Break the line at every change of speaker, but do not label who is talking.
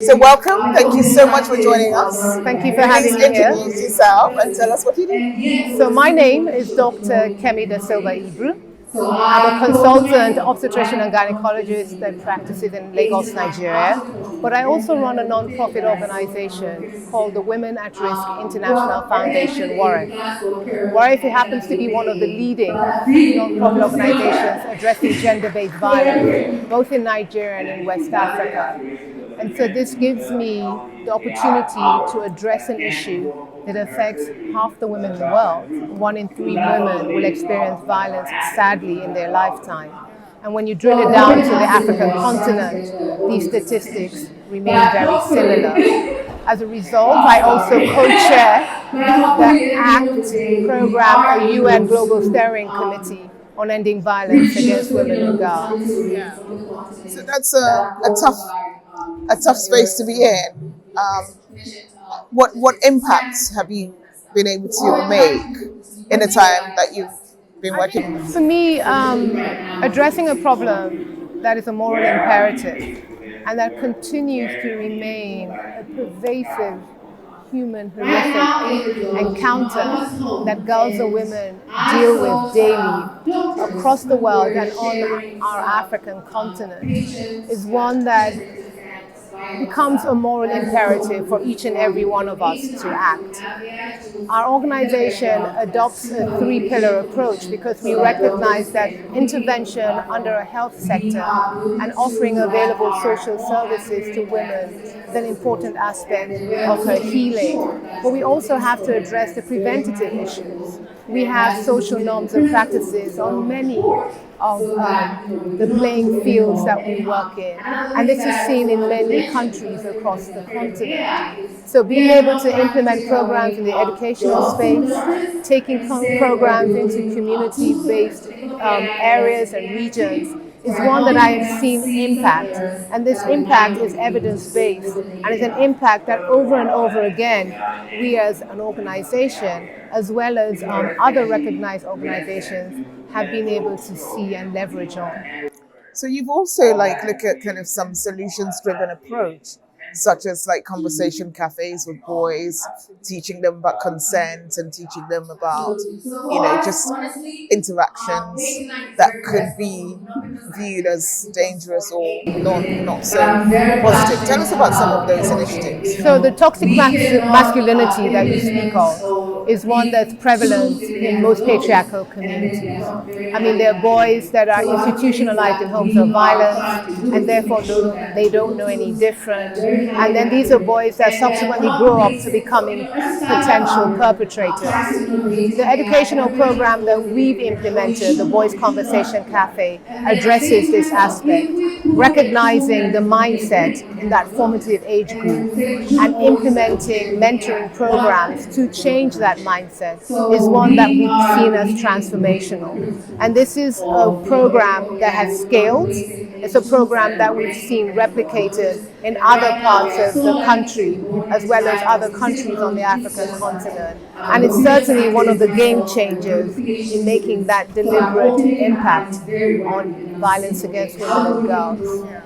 So welcome. Thank you so much for joining us.
Thank you for having
Please
me here.
introduce yourself and tell us what you do.
So my name is Dr. Kemi DaSilva-Ibru. I'm a consultant obstetrician and gynecologist that practices in Lagos, Nigeria. But I also run a non-profit organization called the Women at Risk International Foundation, WARIF. WARIF happens to be one of the leading non-profit organizations addressing gender-based violence, both in Nigeria and in West Africa. And so this gives me the opportunity to address an issue that affects half the women in the world. 1 in 3 women will experience violence, sadly, in their lifetime. And when you drill it down to the African continent, these statistics remain very similar. As a result, I also co-chair the ACT program, a UN Global Steering Committee on ending violence against women and girls.
Yeah. So that's a tough space to be in. What impacts have you been able to make in the time that you've been working?
For me, addressing a problem that is a moral imperative and that continues to remain a pervasive human horrific encounter that girls and women deal with daily across the world and on our African continent is one that becomes a moral imperative for each and every one of us to act. Our organization adopts a 3-pillar approach because we recognize that intervention under a health sector and offering available social services to women is an important aspect of her healing. But we also have to address the preventative issues. We have social norms and practices on many of the playing fields that we work in. And this is seen in many countries across the continent. So being able to implement programs in the educational space, taking programs into community-based areas and regions is one that I have seen impact. And this impact is evidence-based and is an impact that over and over again, we as an organization, as well as other recognized organizations, have been able to see and leverage on.
So you've also look at kind of some solutions-driven approach, such as conversation cafes with boys, teaching them about consent and teaching them about, just interactions that could be viewed as dangerous or not so positive. Tell us about some of those initiatives.
So the toxic masculinity that you speak of is one that's prevalent in most patriarchal communities. I mean, there are boys that are institutionalized in homes of violence and therefore they don't know any different. And then these are boys that subsequently grow up to becoming potential perpetrators. The educational program that we've implemented, the Boys Conversation Café, addresses this aspect, recognizing the mindset in that formative age group and implementing mentoring programs to change that mindset is one that we've seen as transformational. And this is a program that has scaled. It's a program that we've seen replicated in other parts of the country, as well as other countries on the African continent. And it's certainly one of the game changers in making that deliberate impact on violence against women and girls.